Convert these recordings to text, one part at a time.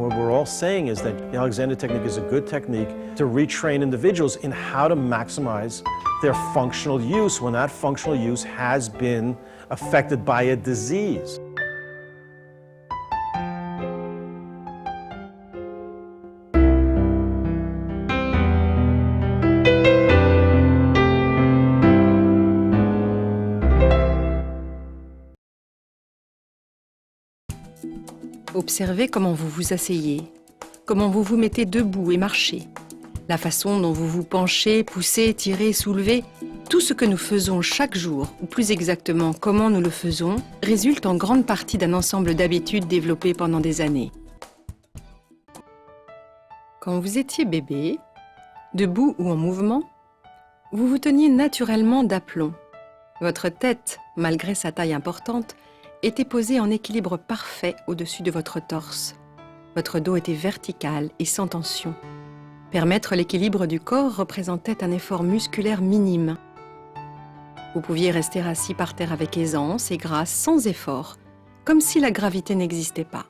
what we're all saying is that the Alexander Technique is a good technique to retrain individuals in how to maximize their functional use when that functional use has been affected by a disease. Observez comment vous vous asseyez, comment vous vous mettez debout et marchez, la façon dont vous vous penchez, poussez, tirez, soulevez. Tout ce que nous faisons chaque jour, ou plus exactement comment nous le faisons, résulte en grande partie d'un ensemble d'habitudes développées pendant des années. Quand vous étiez bébé, debout ou en mouvement, vous vous teniez naturellement d'aplomb. Votre tête, malgré sa taille importante, était posée en équilibre parfait au-dessus de votre torse. Votre dos était vertical et sans tension. Permettre l'équilibre du corps représentait un effort musculaire minime. Vous pouviez rester assis par terre avec aisance et grâce, sans effort, comme si la gravité n'existait pas.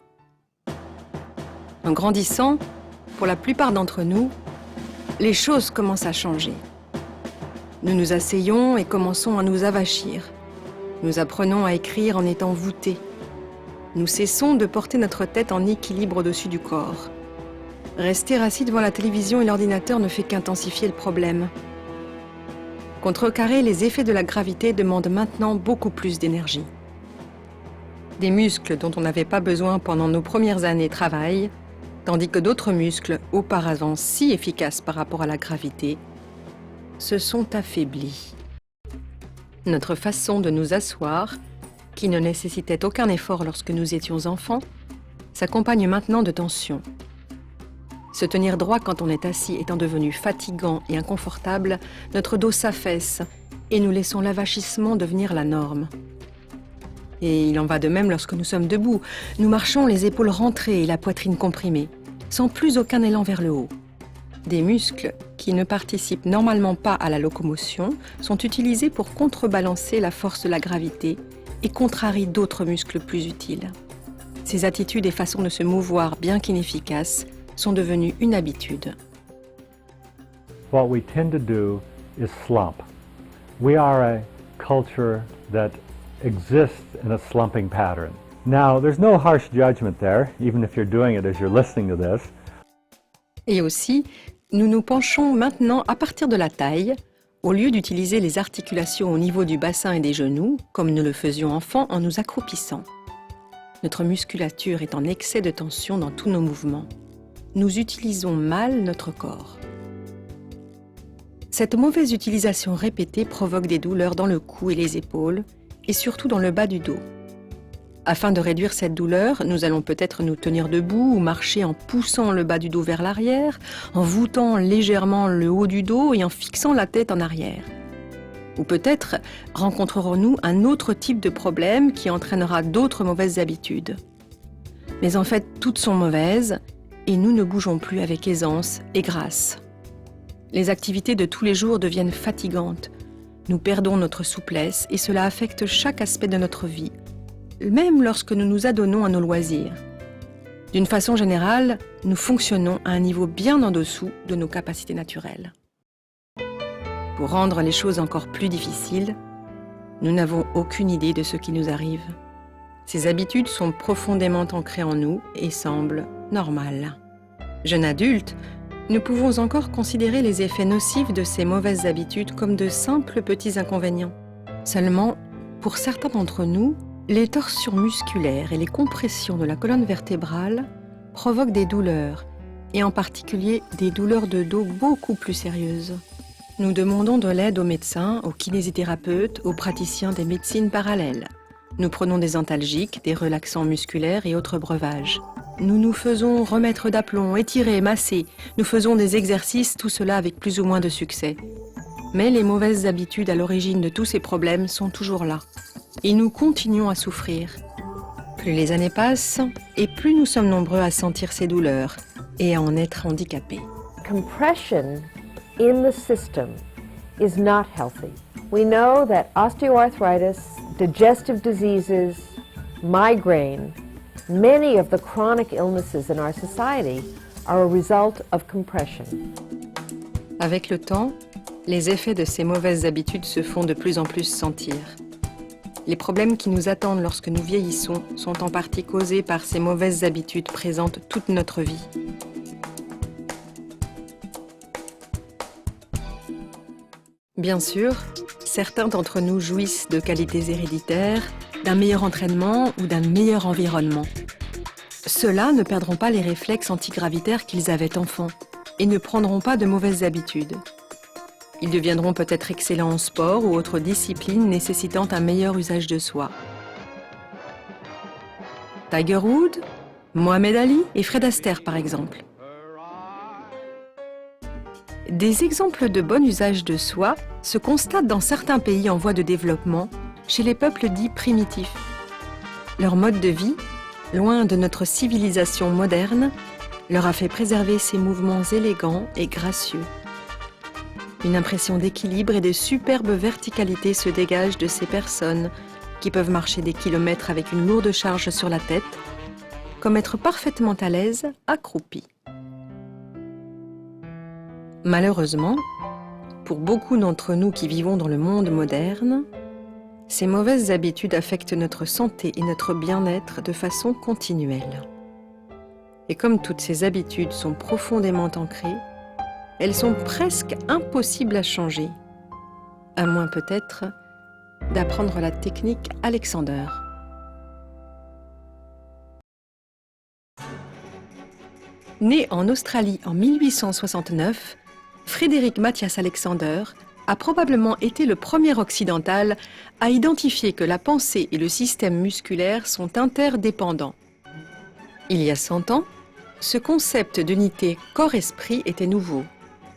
En grandissant, pour la plupart d'entre nous, les choses commencent à changer. Nous nous asseyons et commençons à nous avachir. Nous apprenons à écrire en étant voûtés. Nous cessons de porter notre tête en équilibre au-dessus du corps. Rester assis devant la télévision et l'ordinateur ne fait qu'intensifier le problème. Contrecarrer les effets de la gravité demande maintenant beaucoup plus d'énergie. Des muscles dont on n'avait pas besoin pendant nos premières années travaillent, tandis que d'autres muscles, auparavant si efficaces par rapport à la gravité, se sont affaiblis. Notre façon de nous asseoir, qui ne nécessitait aucun effort lorsque nous étions enfants, s'accompagne maintenant de tension. Se tenir droit quand on est assis étant devenu fatigant et inconfortable, notre dos s'affaisse et nous laissons l'avachissement devenir la norme. Et il en va de même lorsque nous sommes debout. Nous marchons les épaules rentrées et la poitrine comprimée, sans plus aucun élan vers le haut. Des muscles qui ne participent normalement pas à la locomotion sont utilisés pour contrebalancer la force de la gravité et contrarient d'autres muscles plus utiles. Ces attitudes et façons de se mouvoir, bien qu'inefficaces, sont devenues une habitude. What we tend to do is slump. We are a culture that exists in a slumping pattern. Now, there's no harsh judgment there, even if you're doing it as you're listening to this. Et aussi, nous nous penchons maintenant à partir de la taille, au lieu d'utiliser les articulations au niveau du bassin et des genoux, comme nous le faisions enfant en nous accroupissant. Notre musculature est en excès de tension dans tous nos mouvements. Nous utilisons mal notre corps. Cette mauvaise utilisation répétée provoque des douleurs dans le cou et les épaules, et surtout dans le bas du dos. Afin de réduire cette douleur, nous allons peut-être nous tenir debout ou marcher en poussant le bas du dos vers l'arrière, en voûtant légèrement le haut du dos et en fixant la tête en arrière. Ou peut-être rencontrerons-nous un autre type de problème qui entraînera d'autres mauvaises habitudes. Mais en fait, toutes sont mauvaises et nous ne bougeons plus avec aisance et grâce. Les activités de tous les jours deviennent fatigantes. Nous perdons notre souplesse et cela affecte chaque aspect de notre vie, même lorsque nous nous adonnons à nos loisirs. D'une façon générale, nous fonctionnons à un niveau bien en dessous de nos capacités naturelles. Pour rendre les choses encore plus difficiles, nous n'avons aucune idée de ce qui nous arrive. Ces habitudes sont profondément ancrées en nous et semblent normales. Jeunes adultes, nous pouvons encore considérer les effets nocifs de ces mauvaises habitudes comme de simples petits inconvénients. Seulement, pour certains d'entre nous, les torsions musculaires et les compressions de la colonne vertébrale provoquent des douleurs, et en particulier des douleurs de dos beaucoup plus sérieuses. Nous demandons de l'aide aux médecins, aux kinésithérapeutes, aux praticiens des médecines parallèles. Nous prenons des antalgiques, des relaxants musculaires et autres breuvages. Nous nous faisons remettre d'aplomb, étirer, masser. Nous faisons des exercices, tout cela avec plus ou moins de succès. Mais les mauvaises habitudes à l'origine de tous ces problèmes sont toujours là. Et nous continuons à souffrir. Plus les années passent, et plus nous sommes nombreux à sentir ces douleurs et à en être handicapés. Compression in the system is not healthy. We know that osteoarthritis, digestive diseases, migraine Many of the chronic illnesses in our society are a result of compression. Avec le temps, les effets de ces mauvaises habitudes se font de plus en plus sentir. Les problèmes qui nous attendent lorsque nous vieillissons sont en partie causés par ces mauvaises habitudes présentes toute notre vie. Bien sûr, certains d'entre nous jouissent de qualités héréditaires, d'un meilleur entraînement ou d'un meilleur environnement. Ceux-là ne perdront pas les réflexes antigravitaires qu'ils avaient enfants et ne prendront pas de mauvaises habitudes. Ils deviendront peut-être excellents en sport ou autres disciplines nécessitant un meilleur usage de soi. Tiger Woods, Mohamed Ali et Fred Astaire par exemple. Des exemples de bon usage de soi se constatent dans certains pays en voie de développement, chez les peuples dits primitifs. Leur mode de vie, loin de notre civilisation moderne, leur a fait préserver ces mouvements élégants et gracieux. Une impression d'équilibre et de superbe verticalité se dégage de ces personnes qui peuvent marcher des kilomètres avec une lourde charge sur la tête, comme être parfaitement à l'aise accroupis. Malheureusement, pour beaucoup d'entre nous qui vivons dans le monde moderne, ces mauvaises habitudes affectent notre santé et notre bien-être de façon continuelle. Et comme toutes ces habitudes sont profondément ancrées, elles sont presque impossibles à changer, à moins peut-être d'apprendre la technique Alexander. Né en Australie en 1869, Frédéric Matthias Alexander a probablement été le premier occidental à identifier que la pensée et le système musculaire sont interdépendants. Il y a 100 ans, ce concept d'unité corps-esprit était nouveau,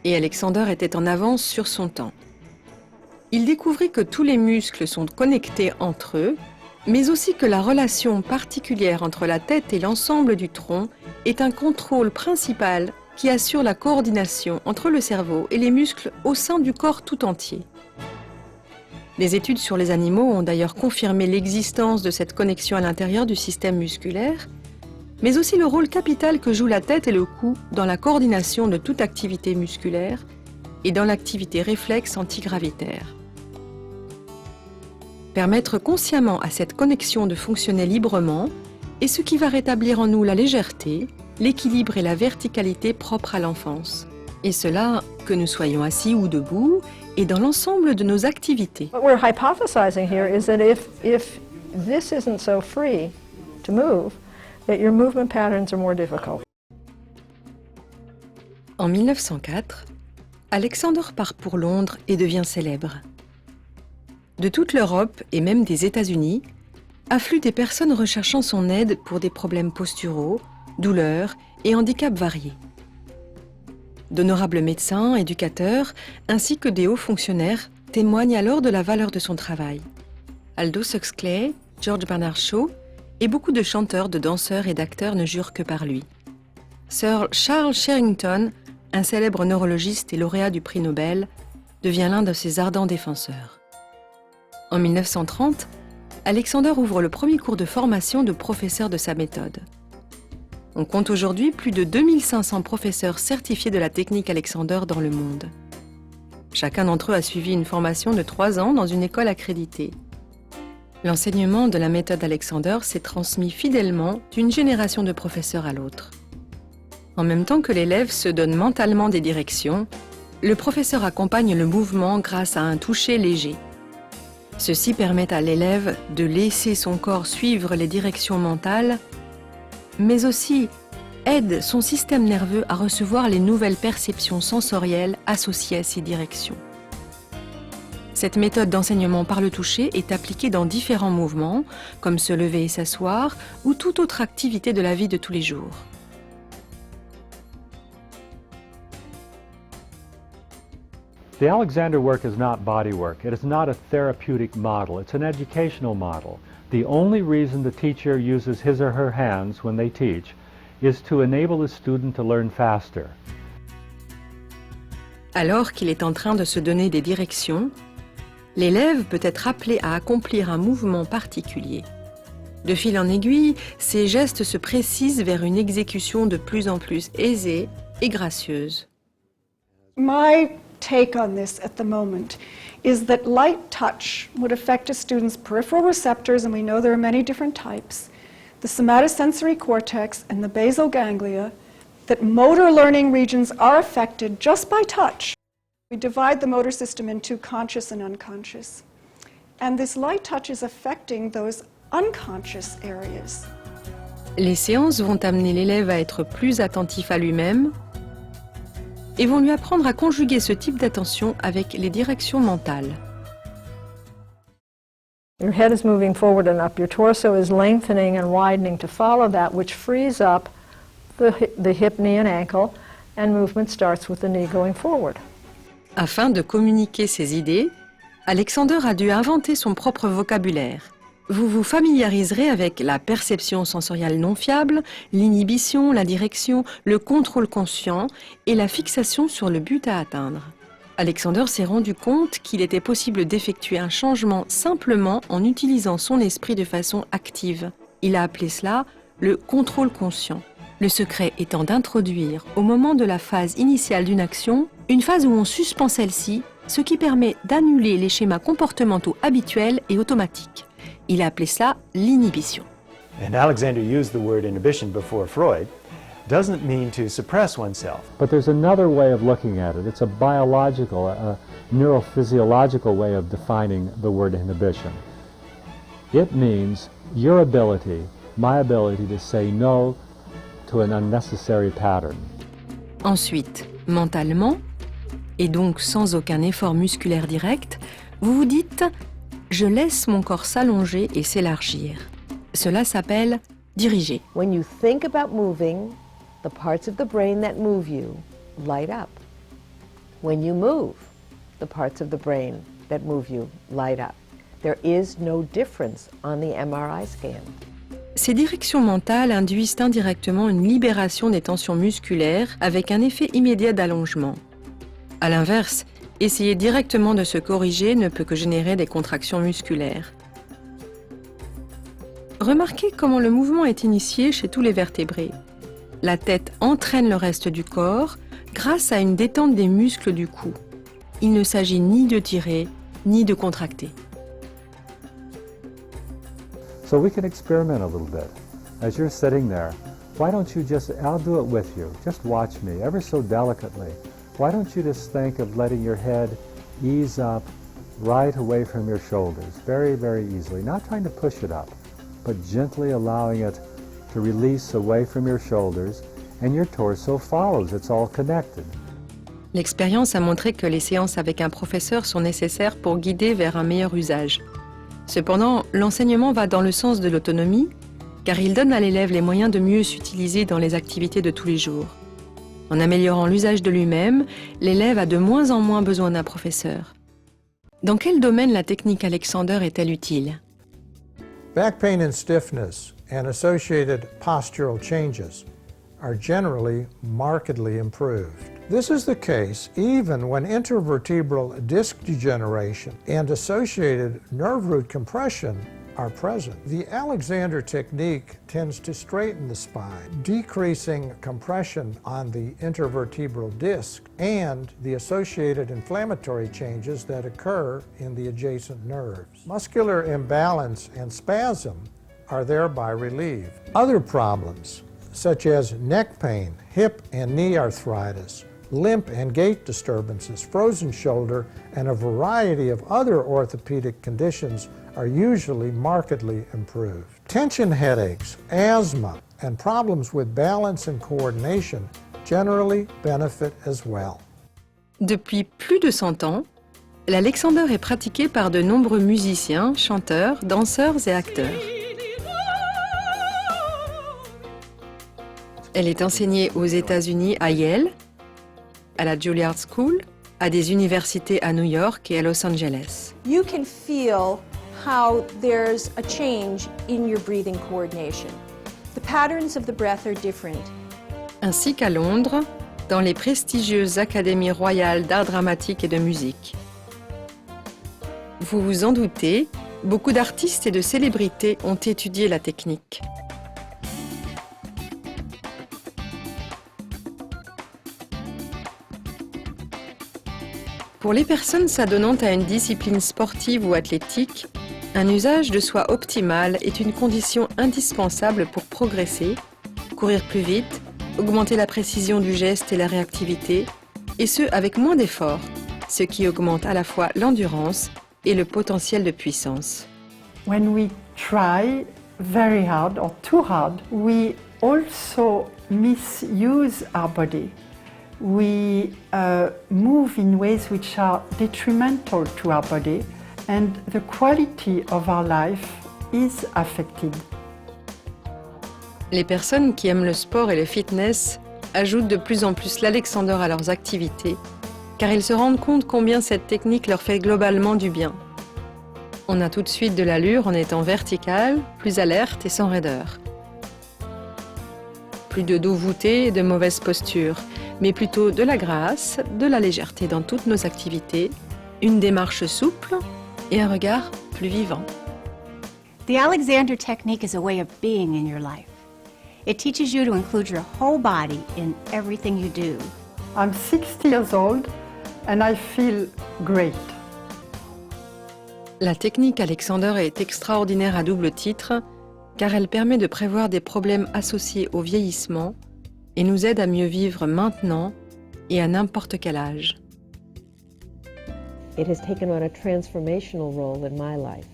et Alexander était en avance sur son temps. Il découvrit que tous les muscles sont connectés entre eux, mais aussi que la relation particulière entre la tête et l'ensemble du tronc est un contrôle principal qui assure la coordination entre le cerveau et les muscles au sein du corps tout entier. Des études sur les animaux ont d'ailleurs confirmé l'existence de cette connexion à l'intérieur du système musculaire, mais aussi le rôle capital que jouent la tête et le cou dans la coordination de toute activité musculaire et dans l'activité réflexe antigravitaire. Permettre consciemment à cette connexion de fonctionner librement est ce qui va rétablir en nous la légèreté, l'équilibre et la verticalité propres à l'enfance. Et cela, que nous soyons assis ou debout, et dans l'ensemble de nos activités. What we're hypothesizing here is that if this isn't so free to move, that your movement patterns are more difficult. En 1904, Alexander part pour Londres et devient célèbre. De toute l'Europe et même des États-Unis, affluent des personnes recherchant son aide pour des problèmes posturaux, douleurs et handicaps variés. D'honorables médecins, éducateurs, ainsi que des hauts fonctionnaires témoignent alors de la valeur de son travail. Aldous Huxley, George Bernard Shaw et beaucoup de chanteurs, de danseurs et d'acteurs ne jurent que par lui. Sir Charles Sherrington, un célèbre neurologiste et lauréat du prix Nobel, devient l'un de ses ardents défenseurs. En 1930, Alexander ouvre le premier cours de formation de professeur de sa méthode. On compte aujourd'hui plus de 2500 professeurs certifiés de la technique Alexander dans le monde. Chacun d'entre eux a suivi une formation de 3 ans dans une école accréditée. L'enseignement de la méthode Alexander s'est transmis fidèlement d'une génération de professeurs à l'autre. En même temps que l'élève se donne mentalement des directions, le professeur accompagne le mouvement grâce à un toucher léger. Ceci permet à l'élève de laisser son corps suivre les directions mentales, mais aussi aide son système nerveux à recevoir les nouvelles perceptions sensorielles associées à ces directions. Cette méthode d'enseignement par le toucher est appliquée dans différents mouvements, comme se lever et s'asseoir, ou toute autre activité de la vie de tous les jours. The Alexander work is not body work. It is not a therapeutic model. It's an educational model. The only reason the teacher uses his or her hands when they teach is to enable the student to learn faster. Alors qu'il est en train de se donner des directions, l'élève peut être appelé à accomplir un mouvement particulier. De fil en aiguille, ces gestes se précisent vers une exécution de plus en plus aisée et gracieuse. My take on this at the moment is that light touch would affect a student's peripheral receptors, and we know there are many different types, the somatosensory cortex and the basal ganglia, that motor learning regions are affected just by touch. We divide the motor system into conscious and unconscious. And this light touch is affecting those unconscious areas. Les séances vont amener l'élève à être plus attentif à lui-même et vont lui apprendre à conjuguer ce type d'attention avec les directions mentales. Your head is moving forward and up. Your torso is lengthening and widening to follow that, which frees up the hip, knee, and ankle, and movement starts with the knee going forward. Afin de communiquer ses idées, Alexander a dû inventer son propre vocabulaire. Vous vous familiariserez avec la perception sensorielle non fiable, l'inhibition, la direction, le contrôle conscient et la fixation sur le but à atteindre. Alexander s'est rendu compte qu'il était possible d'effectuer un changement simplement en utilisant son esprit de façon active. Il a appelé cela le contrôle conscient. Le secret étant d'introduire, au moment de la phase initiale d'une action, une phase où on suspend celle-ci, ce qui permet d'annuler les schémas comportementaux habituels et automatiques. Il a appelé cela l'inhibition. And Alexander used the word inhibition before Freud. Doesn't mean to suppress oneself. But there's another way of looking at it. It's a biological, a neurophysiological way of defining the word inhibition. It means your ability, my ability to say no to an unnecessary pattern. Ensuite, mentalement, et donc sans aucun effort musculaire direct, vous vous dites « je laisse mon corps s'allonger et s'élargir ». Cela s'appelle diriger. When you think about moving, the parts of the brain that move you light up. When you move, the parts of the brain that move you light up. There is no difference on the MRI scan. Ces directions mentales induisent indirectement une libération des tensions musculaires avec un effet immédiat d'allongement. A l'inverse, essayer directement de se corriger ne peut que générer des contractions musculaires. Remarquez comment le mouvement est initié chez tous les vertébrés. La tête entraîne le reste du corps grâce à une détente des muscles du cou. Il ne s'agit ni de tirer, ni de contracter. So we can experiment a little bit. As you're sitting there, why don't you just, I'll do it with you. Just watch me, ever so delicately. Why don't you just think of letting your head ease up right away from your shoulders, very, very easily. Not trying to push it up, but gently allowing it to release away from your shoulders, and your torso follows. It's all connected. L'expérience a montré que les séances avec un professeur sont nécessaires pour guider vers un meilleur usage. Cependant, l'enseignement va dans le sens de l'autonomie, car il donne à l'élève les moyens de mieux s'utiliser dans les activités de tous les jours. En améliorant l'usage de lui-même, l'élève a de moins en moins besoin d'un professeur. Dans quel domaine la technique Alexander est-elle utile ? Back pain and stiffness and associated postural changes are generally markedly improved. This is the case even when intervertebral disc degeneration and associated nerve root compression are present. The Alexander technique tends to straighten the spine, decreasing compression on the intervertebral disc and the associated inflammatory changes that occur in the adjacent nerves. Muscular imbalance and spasm are thereby relieved. Other problems, such as neck pain, hip and knee arthritis, limp and gait disturbances, frozen shoulder, and a variety of other orthopedic conditions are usually markedly improved. Tension headaches, asthma, and problems with balance and coordination generally benefit as well. Depuis plus de 100 ans, l'Alexander est pratiqué par de nombreux musiciens, chanteurs, danseurs et acteurs. Elle est enseignée aux États-Unis à Yale, à la Juilliard School, à des universités à New York et à Los Angeles. You can feel how there's a change in your breathing coordination. The patterns of the breath are different. Ainsi qu'à Londres, dans les prestigieuses académies royales d'art dramatique et de musique. Vous vous en doutez, Beaucoup d'artistes et de célébrités ont étudié la technique. Pour les personnes s'adonnant à une discipline sportive ou athlétique, un usage de soi optimal est une condition indispensable pour progresser, courir plus vite, augmenter la précision du geste et la réactivité, et ce avec moins d'efforts, ce qui augmente à la fois l'endurance et le potentiel de puissance. When we try very hard or too hard, we also misuse our body. We move in ways which are detrimental to our body, and the quality of our life is affected. Les personnes qui aiment le sport et le fitness ajoutent de plus en plus l'Alexander à leurs activités, car ils se rendent compte combien cette technique leur fait globalement du bien. On a tout de suite de l'allure en étant vertical, plus alerte et sans raideur. Plus de dos voûté et de mauvaise posture, mais plutôt de la grâce, de la légèreté dans toutes nos activités, une démarche souple et un regard plus vivant. The Alexander technique is a way of being in your life. It teaches you to include your whole body in everything you do. I'm 60 years old and I feel great. La technique Alexander est extraordinaire à double titre, car elle permet de prévoir des problèmes associés au vieillissement et nous aide à mieux vivre maintenant et à n'importe quel âge. It has taken on a transformational role in my life.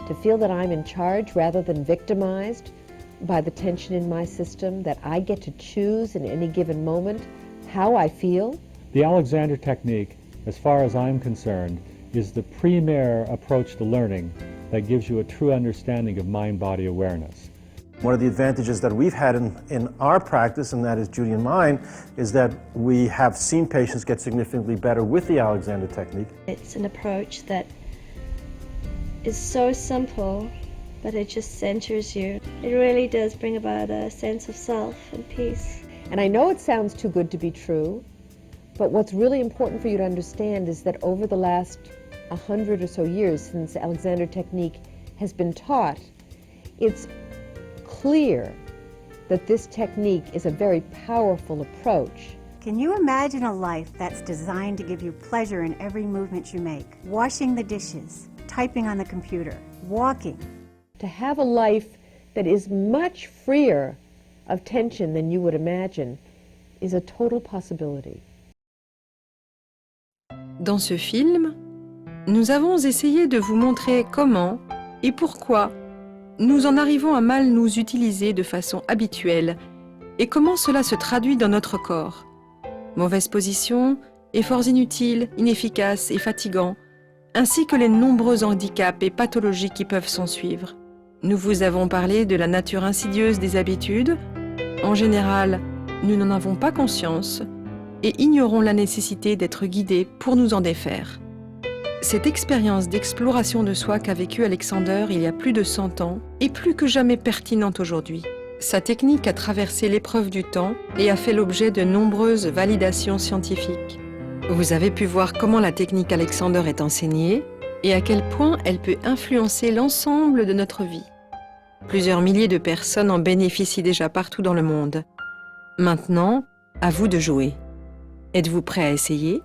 To feel that I'm in charge rather than victimized by the tension in my system, that I get to choose in any given moment how I feel. The Alexander technique, as far as I'm concerned, is the premier approach to learning that gives you a true understanding of mind-body awareness. One of the advantages that we've had in our practice, and that is Judy and mine, is that we have seen patients get significantly better with the Alexander technique. It's an approach that is so simple, but it just centers you. It really does bring about a sense of self and peace. And I know it sounds too good to be true, but what's really important for you to understand is that over the last 100 or so years since Alexander technique has been taught, it's clear that this technique is a very powerful approach. Can you imagine a life that's designed to give you pleasure in every movement you make? Washing the dishes, typing on the computer, walking. To have a life that is much freer of tension than you would imagine is a total possibility. Dans ce film, nous avons essayé de vous montrer comment et pourquoi nous en arrivons à mal nous utiliser de façon habituelle et comment cela se traduit dans notre corps. Mauvaise position, efforts inutiles, inefficaces et fatigants, ainsi que les nombreux handicaps et pathologies qui peuvent s'en suivre. Nous vous avons parlé de la nature insidieuse des habitudes. En général, nous n'en avons pas conscience et ignorons la nécessité d'être guidés pour nous en défaire. Cette expérience d'exploration de soi qu'a vécue Alexander il y a plus de 100 ans est plus que jamais pertinente aujourd'hui. Sa technique a traversé l'épreuve du temps et a fait l'objet de nombreuses validations scientifiques. Vous avez pu voir comment la technique Alexander est enseignée et à quel point elle peut influencer l'ensemble de notre vie. Plusieurs milliers de personnes en bénéficient déjà partout dans le monde. Maintenant, à vous de jouer. Êtes-vous prêt à essayer ?